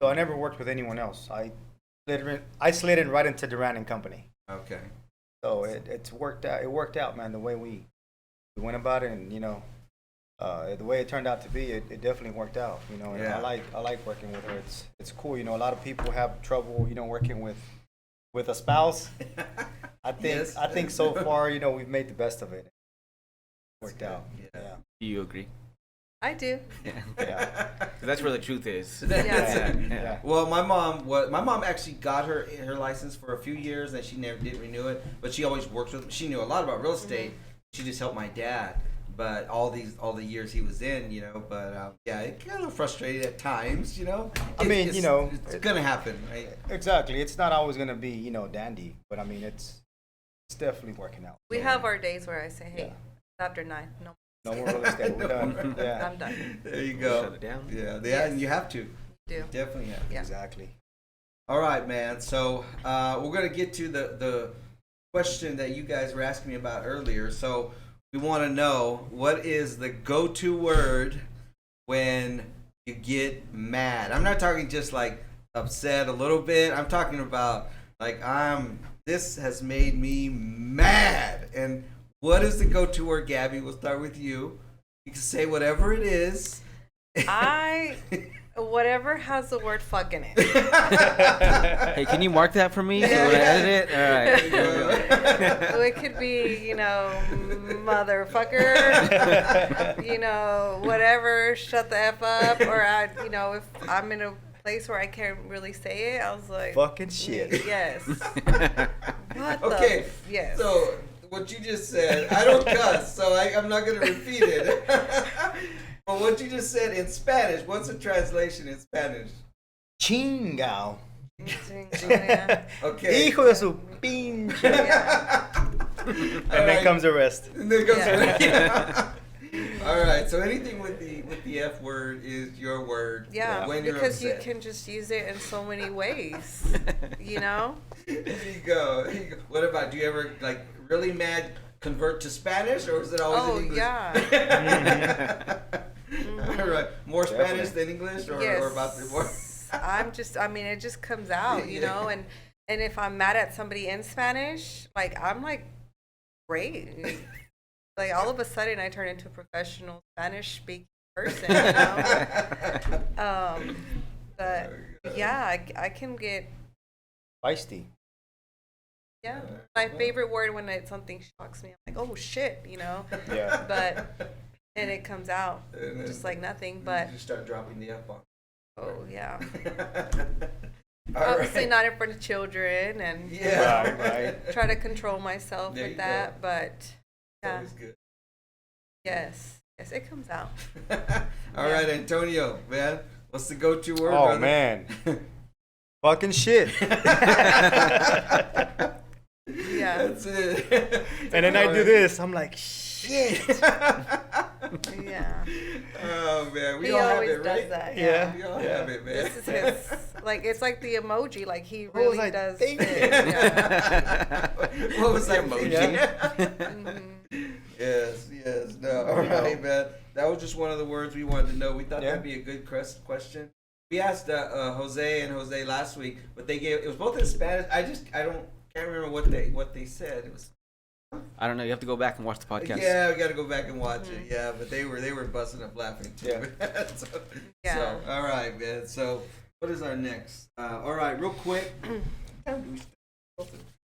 So I never worked with anyone else. I slid in right into Duran and Company. Okay. So it's worked out. It worked out, man. The way we went about it, and the way it turned out to be, it definitely worked out. And Yeah. I like working with her. It's cool. A lot of people have trouble, working with a spouse. Yes. I think so far, we've made the best of it. Worked good. out. Yeah. Yeah. Do you agree? I do. Yeah. 'Cause that's where the truth is. Yeah. Well, my mom actually got her license for a few years, and she never did renew it. But she always worked with. She knew a lot about real estate. She just helped my dad. But all the years he was in, But yeah, it got a little frustrated at times, I mean, it's gonna happen, right? Exactly. It's not always gonna be, dandy, but I mean, it's definitely working out. We have our days where I say, hey, Yeah. after 9, no. No more real estate. We're done. Yeah. I'm done. There you go. Shut it down. Yeah, Yes. and you have to. Do. Definitely have to. Yeah. Exactly. All right, man. So we're gonna get to the question that you guys were asking me about earlier. So we want to know, what is the go-to word when you get mad? I'm not talking just like upset a little bit. I'm talking about like this has made me mad. And what is the go-to word, Gabby? We'll start with you. You can say whatever it is. Whatever has the word fuck in it. Hey, can you mark that for me? So when I edit it? All right. So it could be, motherfucker, whatever, shut the F up, or if I'm in a place where I can't really say it, I was like, Fucking shit. yes. What Okay. Yes. So what you just said, I don't cuss, so I'm not going to repeat it. But what you just said in Spanish, what's the translation in Spanish? Chingao. Yeah. Okay. Hijo de su pinche. Yeah. And then comes the rest. And then comes Yeah. All right. So anything with the F word is your word. Yeah, When you're because you upset. can just use it in so many ways, There you go. What about, do you ever like really mad convert to Spanish, or is it always in English? Yeah. All right. More Spanish Definitely. than English, or, Yes. or about the more? it just comes out, and if I'm mad at somebody in Spanish, like, I'm like, great. Like, all of a sudden I turn into a professional Spanish speaking person, but yeah, I can get, Feisty. yeah. My favorite word when something shocks me, I'm like, oh shit, Yeah. but, and it comes out And then just like nothing, but, you just start dropping the F bomb. oh yeah. All Obviously right. not in front of children, and Yeah. Right. try to control myself There with you that, go. but yeah, Always good. yes, it comes out. All right, Antonio, man, what's the go-to word? Oh, brother? man. Fucking shit. Yeah, That's it. And then I do this. I'm like, shit. yeah. Oh man, we He all have always it, right? does that. Yeah. We all Yeah. have it, man. This is his, like, it's like the emoji, like, he was really I does thinking? fit. Yeah. What was that Emoji. Mhm. Yes. No, all right, man. That was just one of the words we wanted to know. We thought Yeah. that'd be a good question. We asked Jose last week, but it was both in Spanish. Can't remember what they said. It was. I don't know. You have to go back and watch the podcast. Yeah, we got to go back and watch it. Yeah, but they were busting up laughing too. Yeah. Yeah. So, all right, man. So, what is our next? All right, real quick.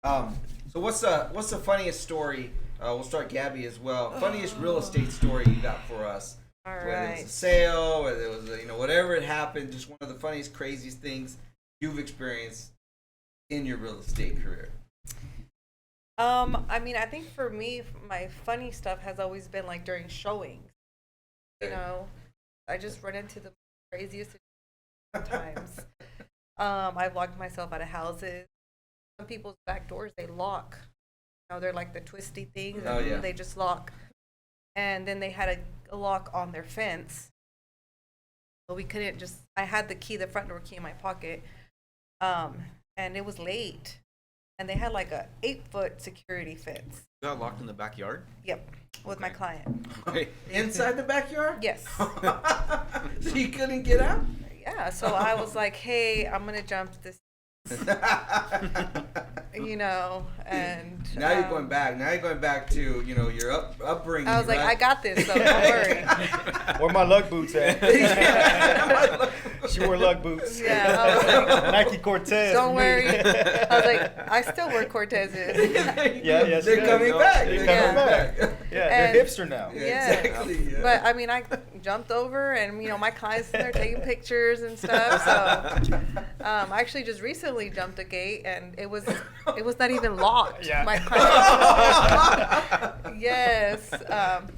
So what's the funniest story? We'll start Gabby as well. Funniest real estate story you got for us? All Whether it was right. a sale, whether it was whatever it happened, just one of the funniest, craziest things you've experienced in your real estate career. I think for me, my funny stuff has always been like during showings. I just run into the craziest times. I've locked myself out of houses. Some people's back doors, they lock. They're like the twisty things. Oh, yeah. They just lock. And then they had a lock on their fence. So we couldn't just, I had the front door key in my pocket. And it was late. And they had like a 8-foot security fence. You got locked in the backyard? Yep. With my Okay. client. Okay. Inside the backyard? Yes. So you couldn't get out? Yeah. So I was like, hey, I'm going to jump this, and. Now you're going back. Now you're going back to your upbringing. I was like, right? I got this, so don't worry. Where my lug boots at? Yeah. She wore lug boots. Yeah, I was like, Nike Cortez. don't me. worry. I was like, I still wear Cortezes. Yeah, They're coming back. They're They're coming coming back. back. Yeah, And- they're hipster now. Yeah, exactly. Yeah. But I mean, I jumped over, and my clients in there taking pictures and stuff. So I actually just recently jumped a gate, and it was not even locked. Yeah. My client. Yes.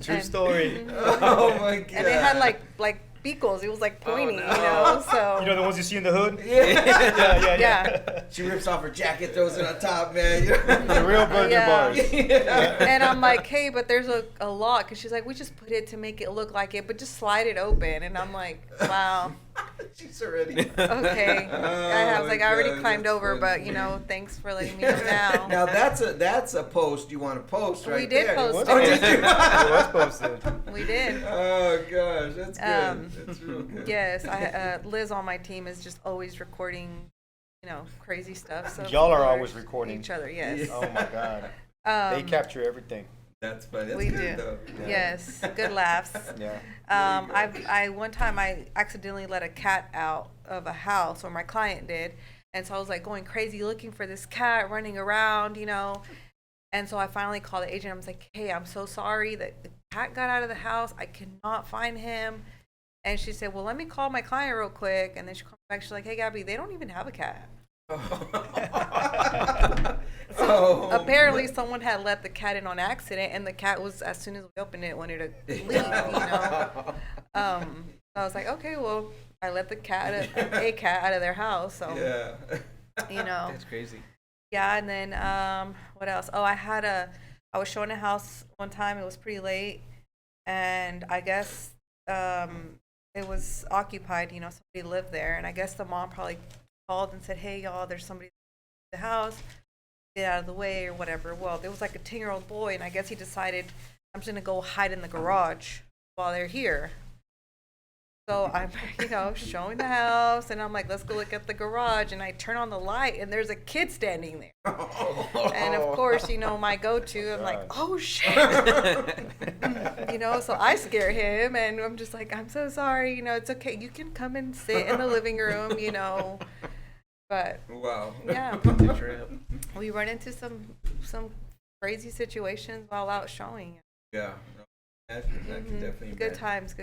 True story. Oh my god. And they had like beacles. It was like pointy, So You know the ones you see in the hood? yeah. She rips off her jacket, throws it on top, man. The real burger Yeah. bars. And I'm like, hey, but there's a lock. And she's like, we just put it to make it look like it, but just slide it open. And I'm like, wow. She's already. Okay. I was like, I already climbed that's over, funny. but thanks for letting me know now. Now that's a post you want to post right We did there. post Oh, it. did you? It was posted. We did. Oh gosh, that's good. That's real good. Yes, Liz on my team is just always recording, crazy stuff. So Y'all of are always course, recording. each other. Yes. Oh my god. They capture everything. That's funny. That's We good do. though. Yeah. Yes, good laughs. Yeah. I one time I accidentally let a cat out of a house, or my client did, and so I was like going crazy looking for this cat, running around, and so I finally called the agent. I was like, hey, I'm so sorry that the cat got out of the house. I cannot find him. And she said, well, let me call my client real quick. And then she called back. She's like, hey, Gabby, they don't even have a cat. Oh, Apparently someone had let the cat in on accident, and the cat was, as soon as we opened it, wanted to leave, So I was like, okay, well, I let a cat out of their house, so Yeah. That's crazy. yeah. And then what else? Oh, I was showing a house one time. It was pretty late, and I guess it was occupied. Somebody lived there, and I guess the mom probably called and said, hey, y'all, there's somebody in the house, get out of the way or whatever. Well, there was like a 10-year-old boy, and I guess he decided, I'm just gonna go hide in the garage while they're here. So I'm showing the house, and I'm like, let's go look at the garage, and I turn on the light, and there's a kid standing there. And of course, my go-to, I'm like, oh shit. So I scare him, and I'm just like, I'm so sorry, it's okay, you can come and sit in the living room, but Wow. yeah, The trip. we run into some crazy situations while out showing. Yeah. That can definitely. Good times.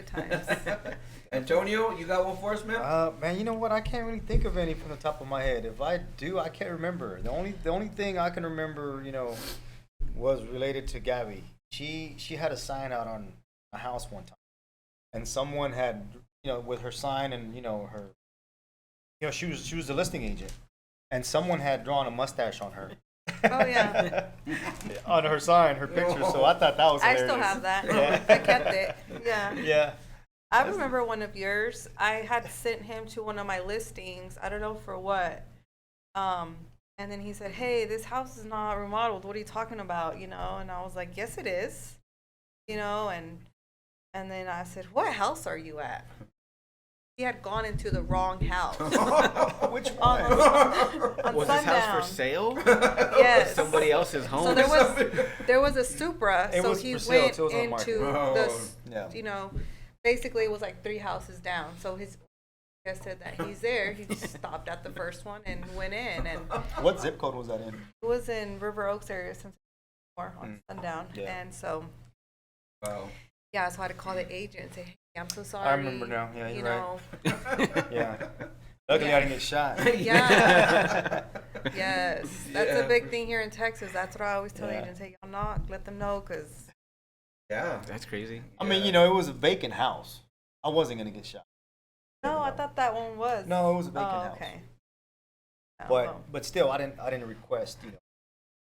Antonio, you got one for us, man? Man, you know what? I can't really think of any from the top of my head. If I do, I can't remember. The only thing I can remember, was related to Gabby. She had a sign out on a house one time, and someone had, with her sign and her, she was the listing agent, and someone had drawn a mustache on her. Oh yeah, On her sign, her picture. So I thought that was I hilarious. still have that. Yeah. I kept it. Yeah. Yeah. I remember one of yours. I had sent him to one of my listings. I don't know for what. And then he said, "Hey, this house is not remodeled. What are you talking about?" And I was like, "Yes, it is." And then I said, "What house are you at?" He had gone into the wrong house. Which On, one? on Was this Sundown. house for sale? Yes. Somebody else's home? So there was a Supra. It so was he for sale, went too. It was on the market. into Oh, yeah. basically it was like 3 houses down. So his guy said that he's there. He just stopped at the first one and went in, and What zip code was that in? it was in River Oaks area since on Sundown. Yeah. And so Wow. yeah, so I had to call the agent and say, "Hey, I'm so sorry." I remember now. Yeah, you're right. Yeah. Luckily, I didn't get shot. Yeah. Yes, that's Yeah, a big for thing here in Texas. That's what I always tell Yeah. agents: "Hey, y'all knock, let them know, because Yeah. That's crazy. I mean, it was a vacant house. I wasn't gonna get shot. no, I thought that one was. No, it was a vacant Oh, house. okay. I don't know. But still, I didn't request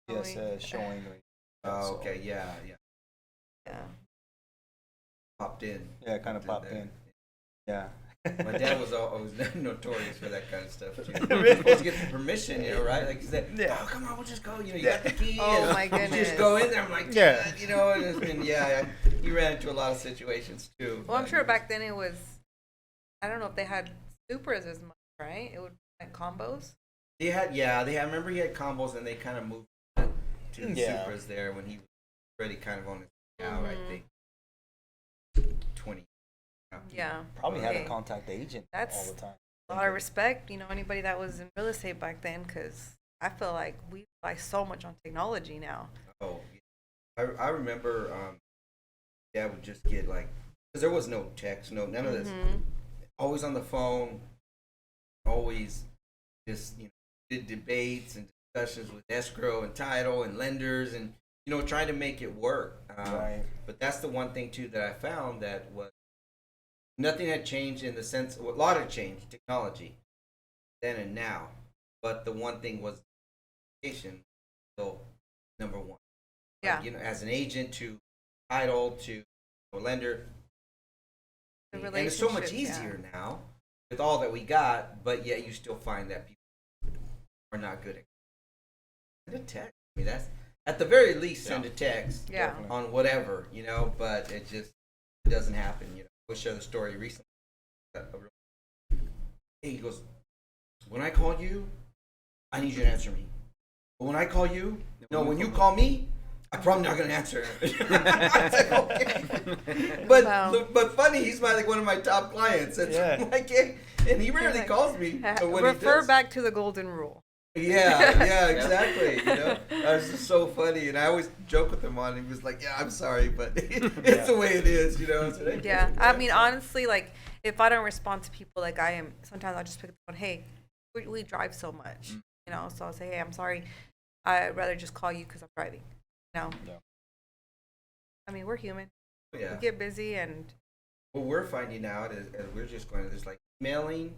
Oh, yes showing. Or, Oh, so, okay. Yeah. Yeah. Popped in. Yeah, kind of popped in. Yeah. My dad was always notorious for that kind of stuff too. Really? You're supposed to get the permission, right? Like he said, Yeah. "Oh, come on, we'll just go. You got the key." Oh, my You goodness. just go in there. I'm like, Yeah. "God," and it's been, you ran into a lot of situations too. Well, I'm but- sure back then it was. I don't know if they had Supras as much, right? It would be like combos. They had, I remember he had combos, and they kind of moved to the Yeah. Supras there when he was already kind of on his way out. I Mhm. think 20. Yeah. Probably had to Okay. contact the agent That's all the time. A lot of respect, anybody that was in real estate back then, because I feel like we rely so much on technology now. Oh, yeah. I remember Dad would just get like there was no text, none of this. Mhm. Always on the phone, always just did debates and discussions with escrow and title and lenders and trying to make it work. Right. But that's the one thing too that I found that was nothing had changed in the sense. A lot had changed, technology, then and now. But the one thing was communication. So number one. Yeah. Like, as an agent to title to a lender. The And it's so much relationships, easier now with all that we got, but yet you still find that people are not good at send a text. I mean, that's at the very least send a text Yeah. on whatever, but it just doesn't happen. We'll share the story recently. He goes, when I call you, I need you to answer me. But when I call you, no, when you call me, I'm probably not going to answer. I said, okay. But funny, he's one of my top clients. And and he rarely calls me. But when Refer he does, back to the golden rule. yeah, exactly. That was just so funny. And I always joke with him on it. He was like, yeah, I'm sorry, but it's the way it is, So Yeah. I mean, honestly, if I don't respond to people like I am, sometimes I'll just pick up the phone, hey, we drive so much, so I'll say, hey, I'm sorry. I'd rather just call you because I'm driving. Yeah. I mean, we're human. Yeah. We get busy and. What we're finding out is, as we're just going to this, emailing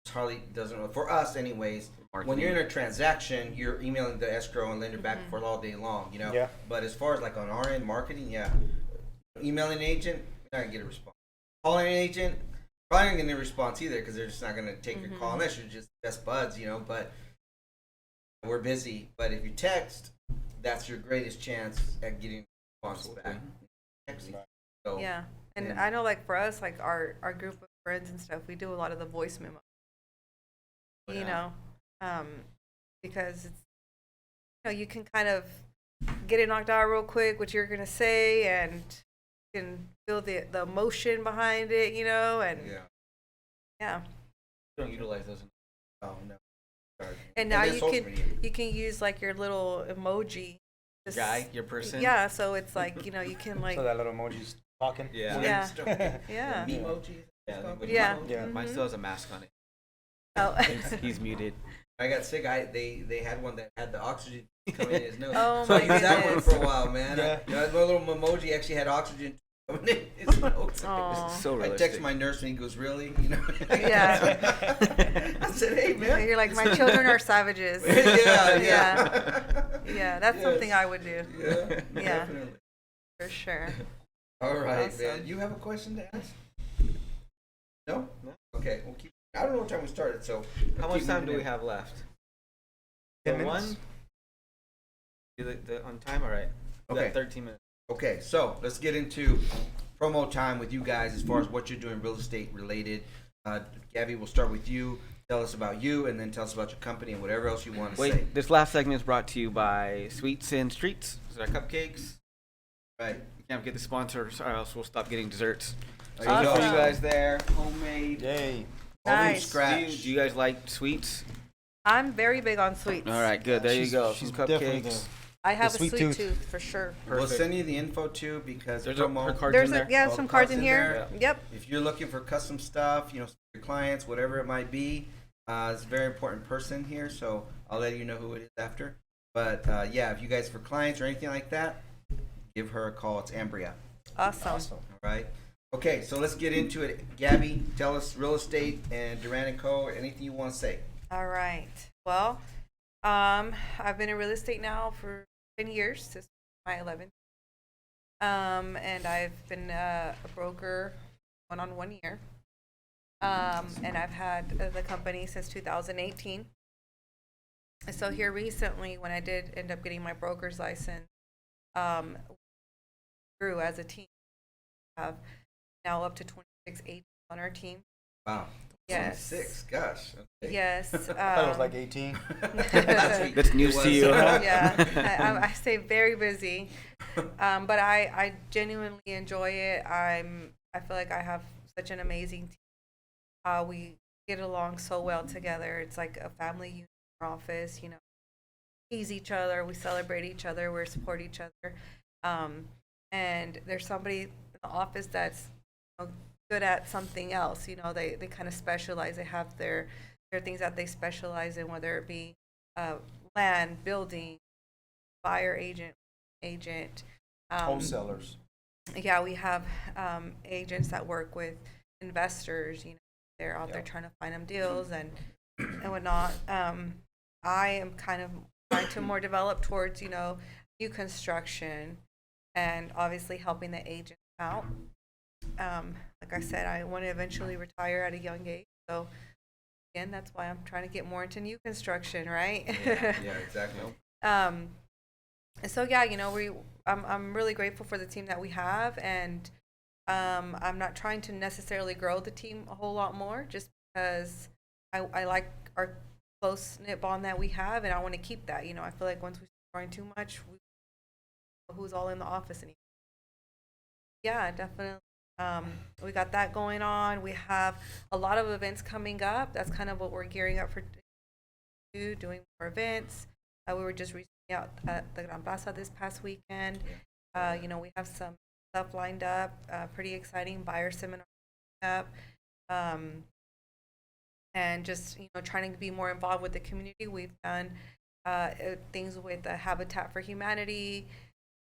hardly doesn't, for us anyways, when you're in a transaction, you're emailing the escrow and lender back and forth all day long, Yeah. But as far as on our end, marketing, emailing an agent, you're not going to get a response. Calling an agent, probably not going to get a response either because they're just not going to take your call unless you're just best buds, but we're busy. But if you text, that's your greatest chance at getting a response back. Texting. So, Yeah. And I know, for us, our group of friends and stuff, we do a lot of the voice memo. Because it's, you can kind of get it knocked out real quick, what you're gonna say, and you can feel the emotion behind it, and yeah. You don't utilize those. Oh no. Sorry. And now then you social can media. use your little emoji. Just- Guy, your person. Yeah, so it's you can So that little emoji's talking. Yeah. Yeah. Yeah. Emojis. Yeah. Yeah. Mine still has a mask on it. Oh. He's muted. I got sick. They had one that had the oxygen coming in his nose. Oh, so I my used that one goodness. for a while, man. Yeah. My little emoji actually had oxygen coming in his nose. Aw. So I realistic. text my nurse and he goes, "Really?" Yeah. I said, "Hey, man." You're like, my children are savages. Yeah. Yeah, that's Yes. something I would do. Yeah. Yeah. Definitely. For sure. All right, Awesome. man. You have a question to ask? No. No. Okay. We'll keep. I don't know what time we started, so How keep much time moving do we in. have left? 10 The minutes? one? On time, all right. We got Okay. 13 minutes. Okay, so let's get into promo time with you guys as far as what you're doing real estate related. Gabby, we'll start with you. Tell us about you, and then tell us about your company and whatever else you want to say. Wait, this last segment is brought to you by Sweets and Streets. These are cupcakes. Right. You can't get the sponsors, or else we'll stop getting desserts. There So you for go. you guys there, homemade. Yay. All from Nice. Do scratch. you guys like sweets? I'm very big on sweets. All right, good. There you She's- go. she's Some definitely cupcakes. I have The a sweet sweet tooth. tooth for sure. We'll Perfect. send you the info too because There's promo. her cards There's in there. yeah, All some the cards cards in in here. there. Yep. If you're looking for custom stuff, for your clients, whatever it might be, it's a very important person here, so I'll let you know who it is after. But yeah, if you guys for clients or anything like that, give her a call. It's Ambria. Awesome. Awesome. All right. Okay, so let's get into it. Gabby, tell us real estate and Duran and Co. Anything you want to say. All right. Well, I've been in real estate now for 10 years. This is my 11th. And I've been a broker going on 1 year. And I've had the company since 2018. And so here recently, when I did end up getting my broker's license, grew as a team. We have now up to 26 agents on our team. Wow. Yes. 26. Gosh. Okay. Yes. I thought it was like 18. Last week That's news it to was. you. Yeah, I stay very busy, but I genuinely enjoy it. I feel like I have such an amazing team. We get along so well together. It's like a family unit in our office. Tease each other, we celebrate each other, we support each other. And there's somebody in the office that's know, good at something else. You know, they kind of specialize. They have their things that they specialize in, whether it be land, building, buyer agent. Wholesalers. Yeah, we have agents that work with investors. You know, they're out there trying to find them deals and whatnot. I am kind of trying to more develop towards, you know, new construction and obviously helping the agent out. Like I said, I want to eventually retire at a young age. So again, that's why I'm trying to get more into new construction, right? Yeah, exactly. And so yeah, you know, I'm really grateful for the team that we have, and I'm not trying to necessarily grow the team a whole lot more, just because I like our close knit bond that we have, and I want to keep that. You know, I feel like once we start growing too much, who's all in the office anymore? Yeah, definitely. We got that going on. We have a lot of events coming up. That's kind of what we're gearing up for, doing more events. We were just recently out at the Gran Plaza this past weekend. You know, we have some stuff lined up, pretty exciting buyer seminar up, and just, you know, trying to be more involved with the community. We've done things with the Habitat for Humanity,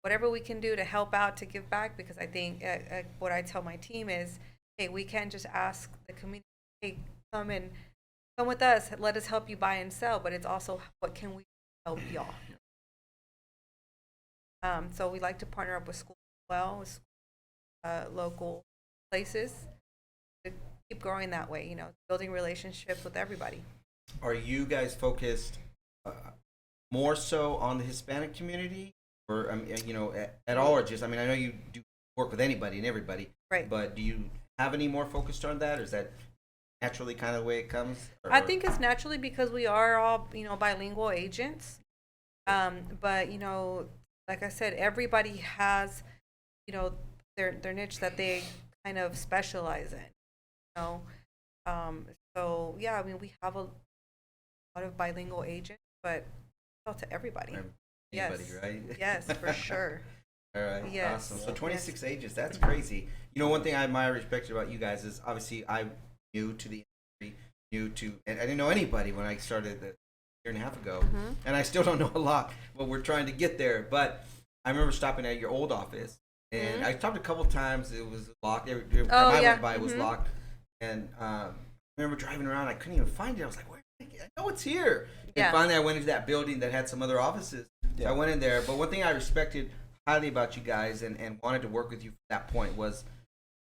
whatever we can do to help out, to give back, because I think what I tell my team is, hey, we can't just ask the community, hey, come with us, let us help you buy and sell, but it's also, what can we help y'all? So we like to partner up with schools as well, with local places, to keep growing that way, you know, building relationships with everybody. Are you guys focused more so on the Hispanic community, or you know, at all, or just, I mean, I know you do work with anybody and everybody, Right. but do you have any more focused on that, or is that naturally kind of the way it comes? I think it's naturally because we are all, you know, bilingual agents. But, you know, like I said, everybody has, you know, their niche that they kind of specialize in, you know. So yeah, I mean, we have a lot of bilingual agents, but out to everybody. Anybody, Yes. right? Yes, for sure. All right, Yes. awesome. So 26 agents, that's crazy. You know, one thing I admire, respect about you guys is, obviously I'm new to the industry, and I didn't know anybody when I started a year and a half ago, and I still don't know a lot, but we're trying to get there. But I remember stopping at your old office, and I stopped a couple times. It was locked. Every time I went by, it was locked. And I remember driving around. I couldn't even find it. I was like, where? I know it's here. And finally, I went into that building that had some other offices. So I went in there. But one thing I respected highly about you guys and wanted to work with you from that point was,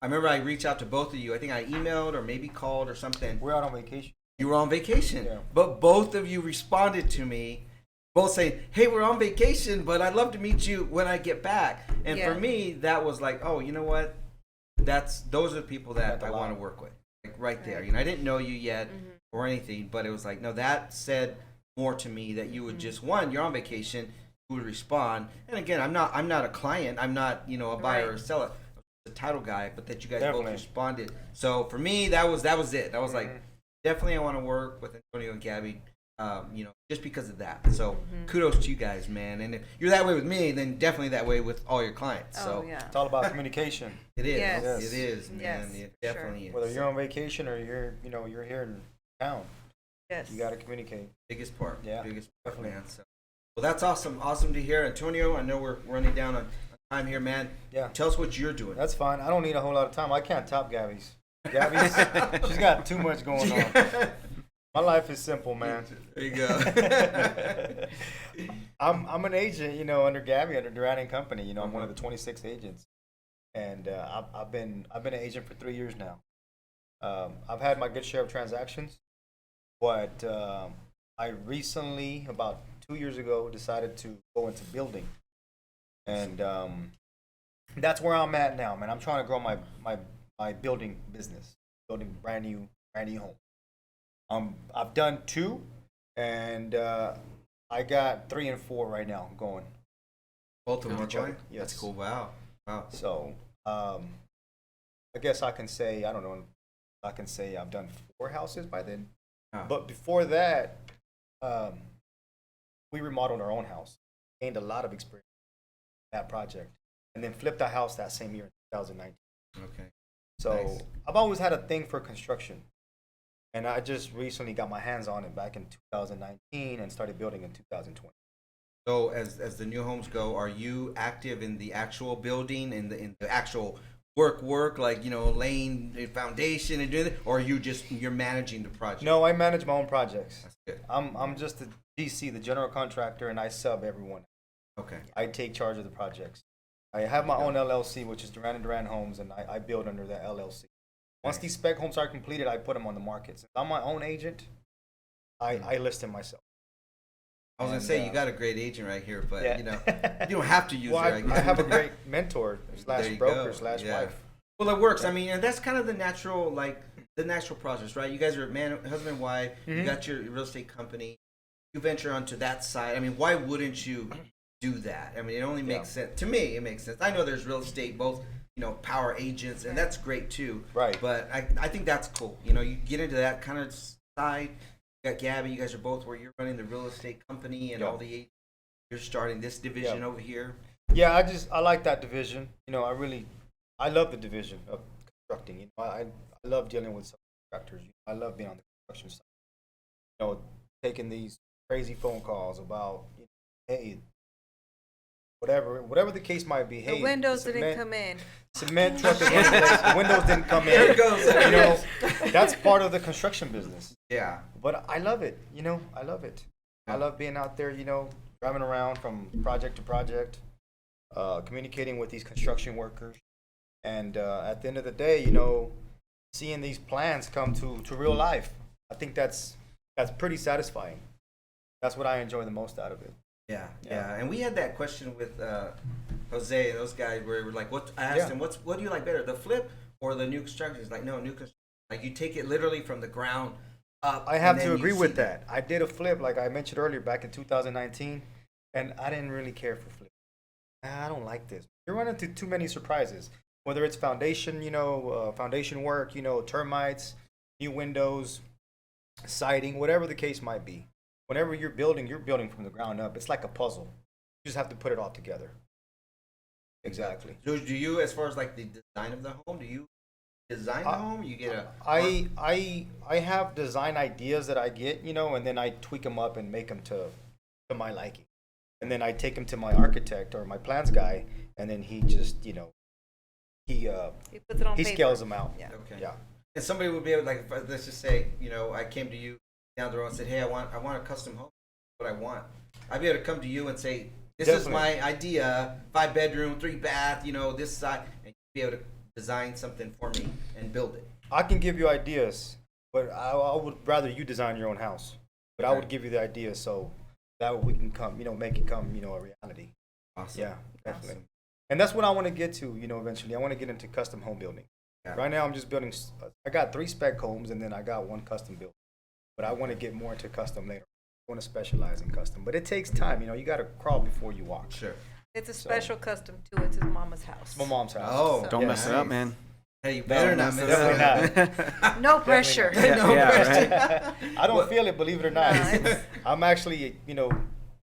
I remember I reached out to both of you. I think I emailed or maybe called or something. We're out on vacation. You were on vacation. Yeah. But both of you responded to me, both saying, hey, we're on vacation, but I'd love to meet you when I get back. And for me, that was like, oh, you know what? Those are the people that I want to work with. Like right there. You know, I didn't know you yet or anything, but it was like, no, that said more to me, that you would just, one, you're on vacation, you would respond. And again, I'm not a client. I'm not, you know, a buyer or seller, a title guy, but that you guys both responded. So for me, that was it. I was like, definitely I want to work with Antonio and Gabby, you know, just because of that. So kudos to you guys, man. And if you're that way with me, then definitely that way with all your clients. So it's all about communication. It is. Yes. It is, man. It definitely is. Whether you're on vacation or you're here in town, Yes. you got to communicate. Biggest part. Yeah. Biggest part, man. So, well, that's awesome. Awesome to hear. Antonio, I know we're running down on time here, man. Yeah. Tell us what you're doing. That's fine. I don't need a whole lot of time. I can't top Gabby's. Gabby's, she's got too much going on. My life is simple, man. There you go. I'm an agent, you know, under Gabby, under Duran and Company. You know, I'm one of the 26 agents, and I've been an agent for 3 years now. I've had my good share of transactions, but I recently, about 2 years ago, decided to go into building, and that's where I'm at now, man. I'm trying to grow my building business, building brand new home. I've done 2, and I got 3 and 4 right now going. Both of them are going? Yes. That's cool. Wow. So, I guess I can say, I don't know, I can say I've done 4 houses by then. But before that, we remodeled our own house, gained a lot of experience in that project, and then flipped a house that same year in 2019. Okay. So Nice. I've always had a thing for construction. And I just recently got my hands on it back in 2019 and started building in 2020. So as the new homes go, are you active in the actual building, in the actual work, like, laying the foundation and doing it, or are you're managing the project? No, I manage my own projects. That's good. I'm just the GC, the general contractor, and I sub everyone. Okay. I take charge of the projects. I have my own LLC, which is Duran and Duran Homes, and I build under that LLC. Once these spec homes are completed, I put them on the market. Since I'm my own agent, I list them myself. I was gonna say you got a great agent right here, but Yeah. you don't have to use Well, her. I guess. I have a great mentor There / you broker go. / Yeah. wife. Well, it works. I mean, and that's kind of the natural process, right? You guys are husband and wife. You Mhm. got your real estate company. You venture onto that side. I mean, why wouldn't you do that? I mean, it only makes sense to me. It makes sense. I know there's real estate, both power agents, and that's great too. Right. But I think that's cool. You get into that kind of side. You got Gabby. You guys are both where you're running the real estate company and Yeah. all the agents. You're starting this division Yeah. over here. Yeah, I like that division. I love the division of constructing. I love dealing with subcontractors. I love being on the construction side. Taking these crazy phone calls about, hey, whatever the case might be. Hey, The windows the didn't come in. Cement truck is one place. The windows didn't come in. There it goes. That's part of the construction business. Yeah. But I love it. I love it. I love being out there. Driving around from project to project, communicating with these construction workers, and at the end of the day, seeing these plans come to real life. I think that's pretty satisfying. That's what I enjoy the most out of it. Yeah. And we had that question with Jose and those guys where we're like, I asked him, what do you like better, the flip or the new construction? He's like, no, new construction. Like, you take it literally from the ground up. I have and to then agree you with see that. I did a flip, like I mentioned earlier, back in 2019, and I didn't really care for flip. I don't like this. You're running into too many surprises. Whether it's foundation, foundation work, termites, new windows, siding, whatever the case might be. Whenever you're building from the ground up. It's like a puzzle. You just have to put it all together. Exactly. So do you, as far as like the design of the home, do you design the home? You get a I have design ideas that I get, and then I tweak them up and make them to my liking. And then I take them to my architect or my plans guy, and then he just, he puts it on he paper. scales them out. Yeah. Okay. Yeah. And somebody would be able, like, let's just say, I came to you down the road and said, hey, I want a custom home. What I want. I'd be able to come to you and say, this is my idea, 5-bedroom, 3-bath, this side, and you'd be able to design something for me and build it. I can give you ideas, but I would rather you design your own house. But I Okay. would give you the ideas so that we can come, make it come, a reality. Awesome. Yeah, definitely. And that's what I want to get to, eventually. I want to get into custom home building. Yeah. Right now, I'm just building. I got 3 spec homes, and then I got 1 custom build. But I want to get more into custom later. I want to specialize in custom, but it takes time. You got to crawl before you walk. Sure. It's a special custom too. It's his mama's house. It's my mom's house. Oh, Don't Yeah, mess it up, man. Hey, you better not mess definitely it up. No pressure. No pressure. Right. I don't feel it, believe it or not. No, it's- I'm actually,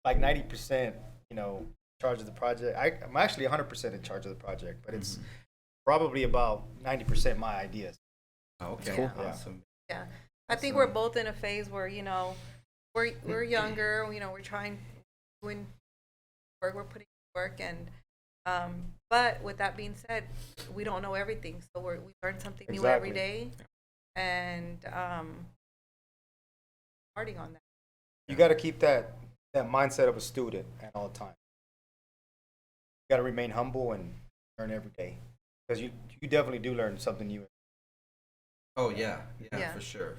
like 90%, in charge of the project. I'm actually 100% in charge of the project, but it's probably about 90% my ideas. Okay. Cool. Yeah. Awesome. Yeah, I think we're both in a phase where we're younger. We're trying doing work. We're putting in work, and but with that being said, we don't know everything. So we learn something new every Exactly. day, and starting on that. You got to keep that mindset of a student at all times. You got to remain humble and learn every day, because you definitely do learn something new. Oh yeah, Yeah. for sure.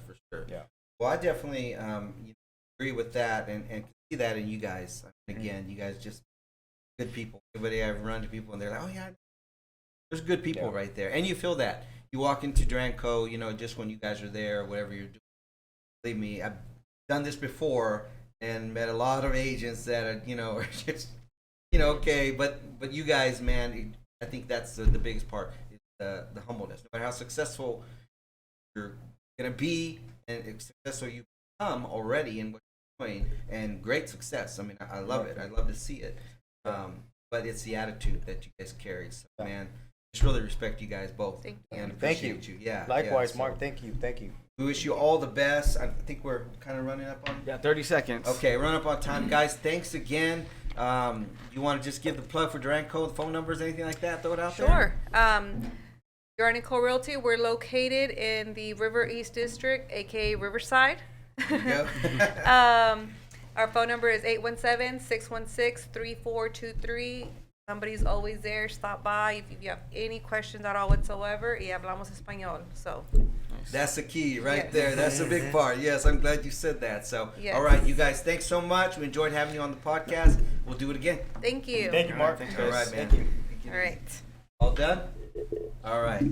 Yeah. Well, I definitely agree with that, and see that in you guys. Again, you guys just good people. Everybody I've run to people, and they're like, oh yeah, there's good people Yeah. right there, and you feel that. You walk into Duran Co. Just when you guys are there, or whatever you're doing. Believe me, I've done this before and met a lot of agents that are, are just, okay, but you guys, man, I think that's the biggest part is the humbleness. No matter how successful you're gonna be and successful you become already in what you're doing, and great success. I mean, I love it. I love to see it. But it's the attitude that you guys carry. So, man, just really respect you guys both. Thank you. And Thank you. appreciate you. Yeah. Likewise, yeah, so Mark. Thank you. Thank you. we wish you all the best. I think we're kind of running up on. Yeah, 30 seconds. Okay, run up on time, guys. Thanks again. You want to just give the plug for Duran Co, the phone numbers, anything like that? Throw it out there. Sure. Duran Realty, we're located in the River East District, aka Riverside. There you go. Our phone number is 817-616-3423. Somebody's always there. Stop by if you have any questions at all whatsoever. Y hablamos español. So, That's the key right Yes. there. That's a big part. Yes, I'm glad you said that. So, Yes. all right, you guys, thanks so much. We enjoyed having you on the podcast. We'll do it again. thank you. Thank you, Mark. Thanks, All guys. right, man. Thank you. All right. All done? All right.